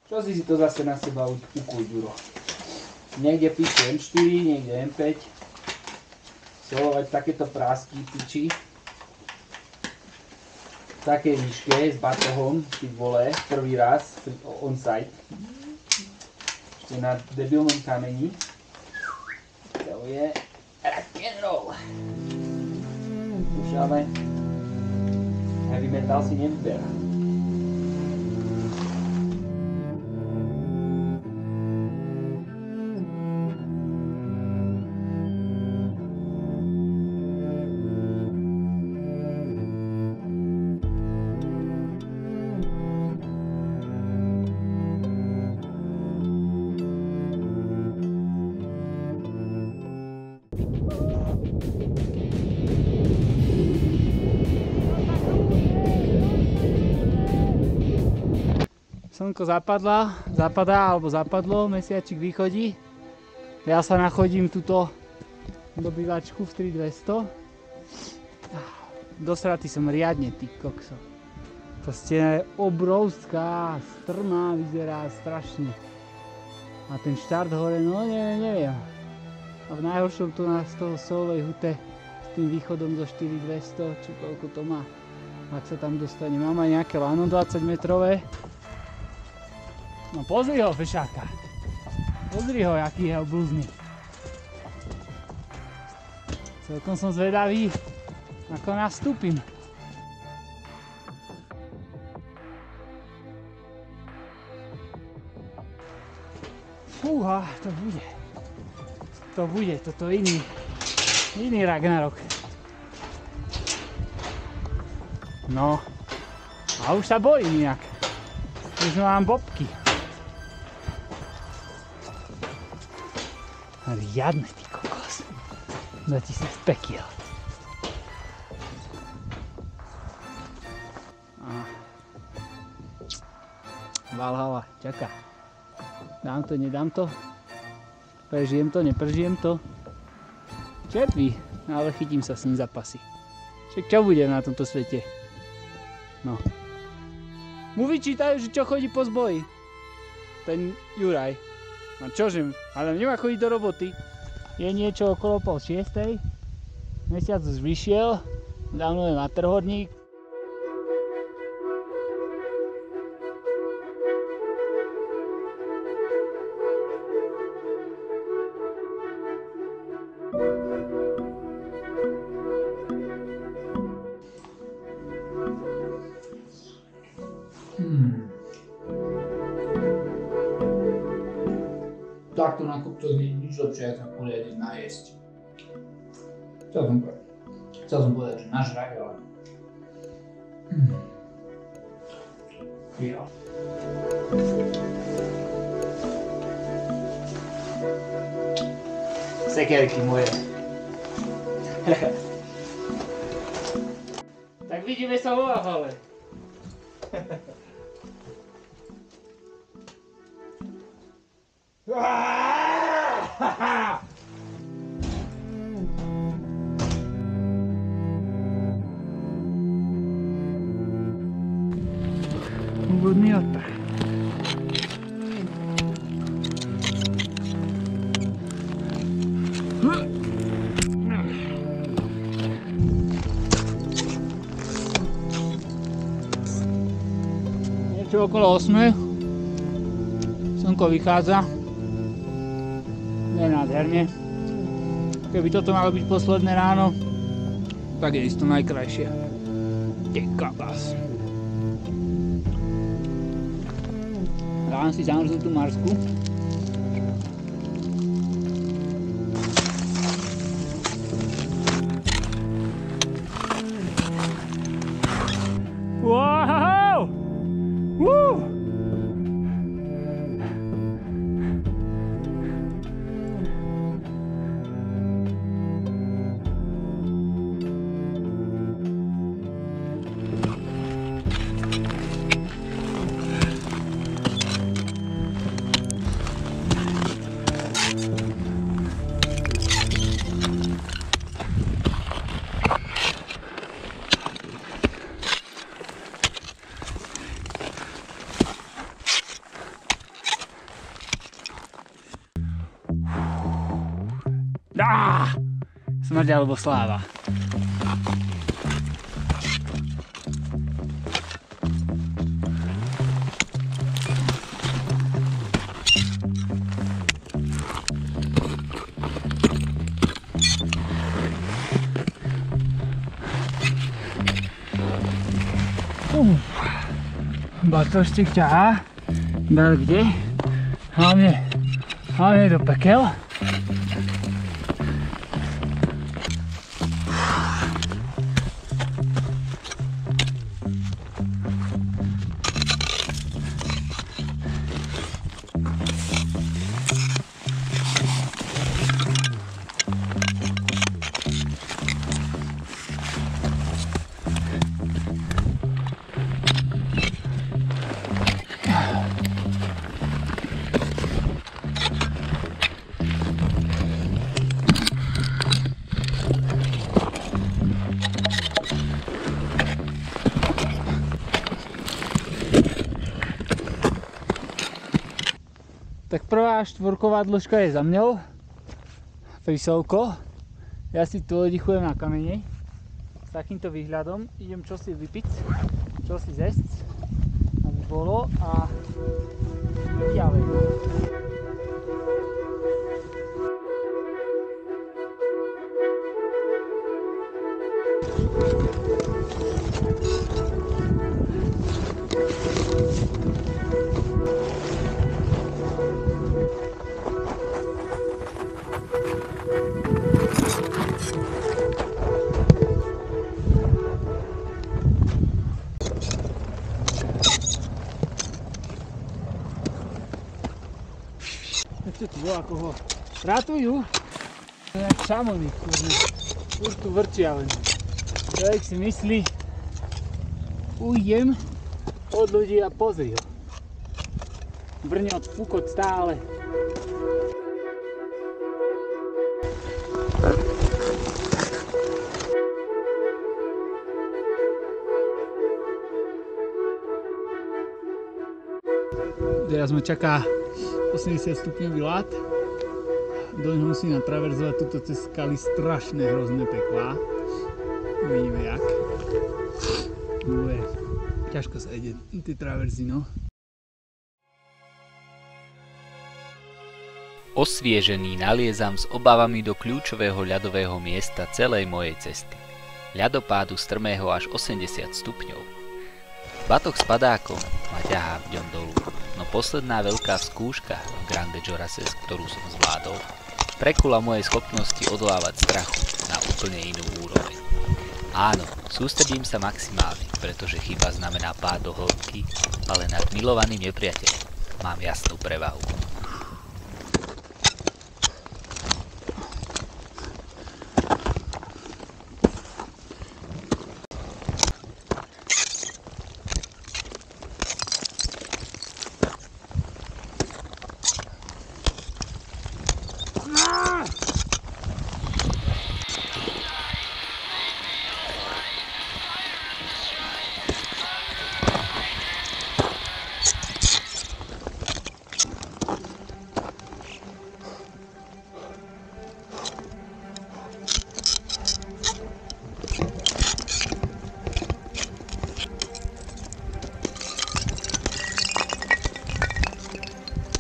Čo si to zase na seba ukuj, Ďuro? Niekde píše M4, niekde M5. Solovať takéto prásky piči. V takej výške s batohom, ty vole, prvý raz on-site. Ešte na debilnom kameni. To je rock'n'roll. Už ale heavy metal si nevyberá. Slnko zapadá alebo zapadlo, mesiačik východí. Ja sa nachodím túto dobývačku v 3200. Dosratý som riadne, ty kokso. Tá stena je obrovská, strmá, vyzerá strašne. A ten štart hore, no neviem. A v najhoršom tu z toho Solovej hute s tým východom zo 4200, či koľko to má. Ak sa tam dostane, mám aj nejaké lano 20 metrové. No pozri ho, fešáka. Pozri ho, aký je oblúzny. Celkom som zvedavý, ako nastúpim. Fúha, to bude. Toto iný Ragnarok. No, a už sa bojím inak. Už mám bobky. Riadne, ty kokos. 2000 pekiel. Valhalla, čaká. Dám to, nedám to. Prežijem to, neprežijem to. Červí, ale chytím sa s ním za pasy. Však čo bude na tomto svete? No. Mu vyčítajú, že čo chodí po zboji. Ten Juraj. No čože, ale nemá chodiť do roboty. Je niečo okolo 5:30. Mesiac už vyšiel. Dávno je na trhodník. Takto na kopcoch nie je nič lepšie, ako sa poriadne najesť. Chcel som povedať, že nažrať, ale... Jo. Sekerky moje. Tak vidíme sa vo Valhalle. Úvodný oddych. Niečo okolo 8. Slnko vychádza. Je nádherne. Keby toto malo byť posledné ráno, tak je isto najkrajšie. Tekabas. Dám si zamrznú tú marsku. Wow! Woo! Smrť alebo sláva. Batoštík ťahá. Dal kde? Hlavne do pekel. Tak prvá štvorková dĺžka je za mňou. Frisovko. Ja si tu oddychujem na kamene. S takýmto výhľadom idem čosi vypiť, čosi zjesť, aby bolo a ďalej. Ešte tu bola, koho ratujú. To je jak šamoník, furt tu vrčia len. Človek si myslí, ujdem od ľudí a pozri ho. Brňot, fúkot stále. Teraz ma čaká 80 stupňový ľad. Doňho musí natraverzovať tuto cez skaly strašné hrozné peklá. Uvidíme jak. Bude ťažko sa ide tie traverzy, no. Osviežený naliezam s obavami do kľúčového ľadového miesta celej mojej cesty. Ľadopádu strmého až 80 stupňov. Batoh s padákom ma ťahá v ňom dolu, no posledná veľká skúška Grande Jorasses, ktorú som zvládol, prekula moje schopnosti odolávať strachu na úplne inú úroveň. Áno, sústredím sa maximálne, pretože chyba znamená pád do hĺbky, ale nad milovaným nepriateľom mám jasnú prevahu.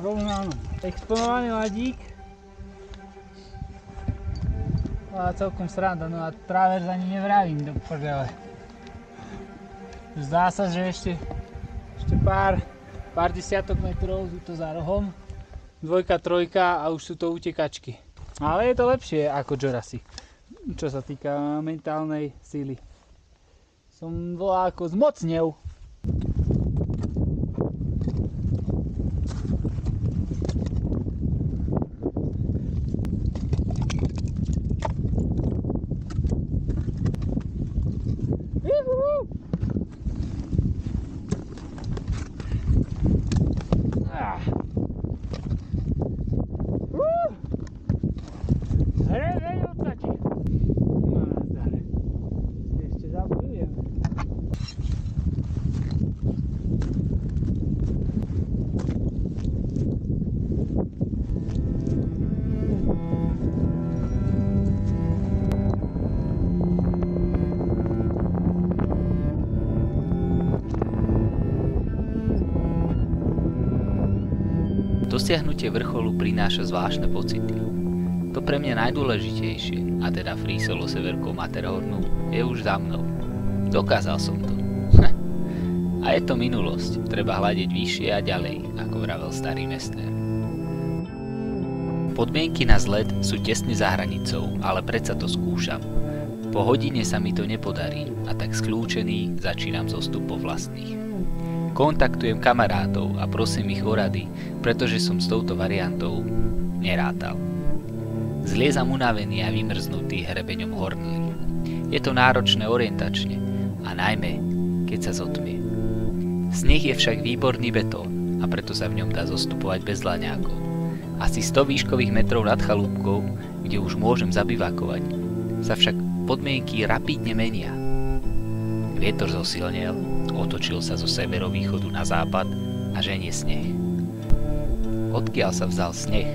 Rovno áno. Exponovaný ladík. A celkom sranda, no a travers ani nevravím do prdele. Zdá sa, že ešte pár desiatok metrov tu za rohom. Dvojka, trojka a už sú to utekačky. Ale je to lepšie ako Jurassic, čo sa týka mentálnej síly. Som voľako zmocnil. Dosiahnutie vrcholu prináša zvláštne pocity. To pre mňa najdôležitejšie, a teda free solo severkou Matterhornu, je už za mnou. Dokázal som to. A je to minulosť, treba hľadiť vyššie a ďalej, ako vravel starý mester. Podmienky na zlet sú tesne za hranicou, ale predsa to skúšam. Po hodine sa mi to nepodarí a tak skľúčený začínam zostup po vlastných. Kontaktujem kamarátov a prosím ich o rady, pretože som s touto variantou nerátal. Zliezam unavený a vymrznutý hrebeňom Hornly. Je to náročné orientačne a najmä, keď sa zotmie. Sneh je však výborný betón a preto sa v ňom dá zostupovať bez laňákov. Asi 100 výškových metrov nad chalúbkou, kde už môžem zabivakovať, sa však podmienky rapídne menia. Vietor zosilnel, otočil sa zo severovýchodu na západ a ženie sneh. Odkiaľ sa vzal sneh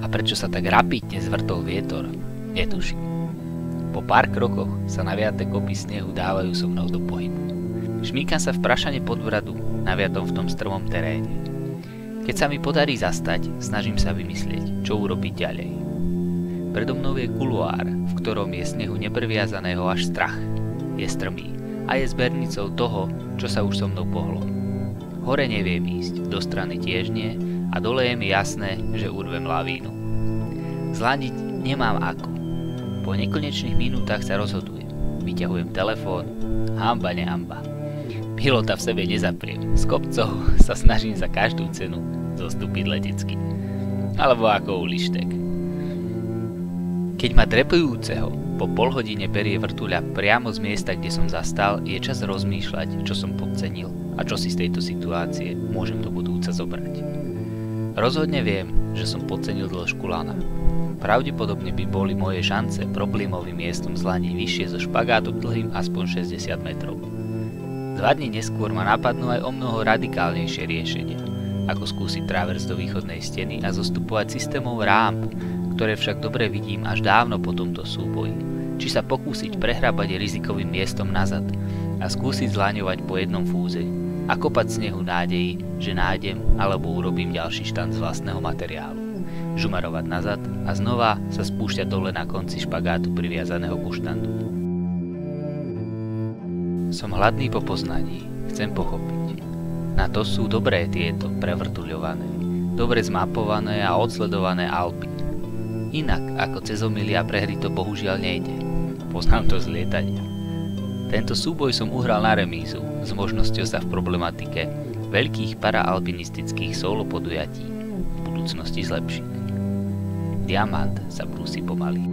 a prečo sa tak rapídne zvrtol vietor, netuším. Po pár krokoch sa naviaté kopy snehu dávajú so mnou do pohybu. Šmýkam sa v prašane podbradu, naviatom v tom strmom teréne. Keď sa mi podarí zastať, snažím sa vymyslieť, čo urobiť ďalej. Predo mnou je kuluár, v ktorom je snehu nepreviazaného až strach. Je strmý a je zbernicou toho, čo sa už so mnou pohlo. Hore neviem ísť, do strany tiež nie a dole je mi jasné, že urvem lavínu. Zladiť nemám ako. Po nekonečných minútach sa rozhodujem. Vyťahujem telefón, hanba nehamba. Pilota v sebe nezapriem, z kopcov sa snažím za každú cenu zostúpiť letecky. Alebo ako ulištek. Keď ma drepujúceho po polhodine berie vrtuľa priamo z miesta, kde som zastal, je čas rozmýšľať, čo som podcenil a čo si z tejto situácie môžem do budúca zobrať. Rozhodne viem, že som podcenil dĺžku lana. Pravdepodobne by boli moje šance problémovým miestom zlaniť vyššie zo špagátok dlhým aspoň 60 metrov. 2 dni neskôr ma napadnú aj omnoho radikálnejšie riešenia, ako skúsiť travers do východnej steny a zostupovať systémov rámp, ktoré však dobre vidím až dávno po tomto súboji, či sa pokúsiť prehrabať rizikovým miestom nazad a skúsiť zlaňovať po jednom fúze a kopať snehu nádeji, že nájdem alebo urobím ďalší štant z vlastného materiálu, žumarovať nazad a znova sa spúšťať dole na konci špagátu priviazaného ku štandu. Som hladný po poznaní, chcem pochopiť. Na to sú dobré tieto prevrtuľované, dobre zmapované a odsledované Alpy. Inak ako cez omily a prehry to bohužiaľ nejde. Poznám to z lietania. Tento súboj som uhral na remízu s možnosťou sa v problematike veľkých paraalpinistických solo podujatí v budúcnosti zlepšiť. Diamant sa brúsi pomaly.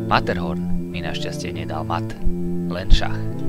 Matterhorn mi našťastie nedal mat, len šach.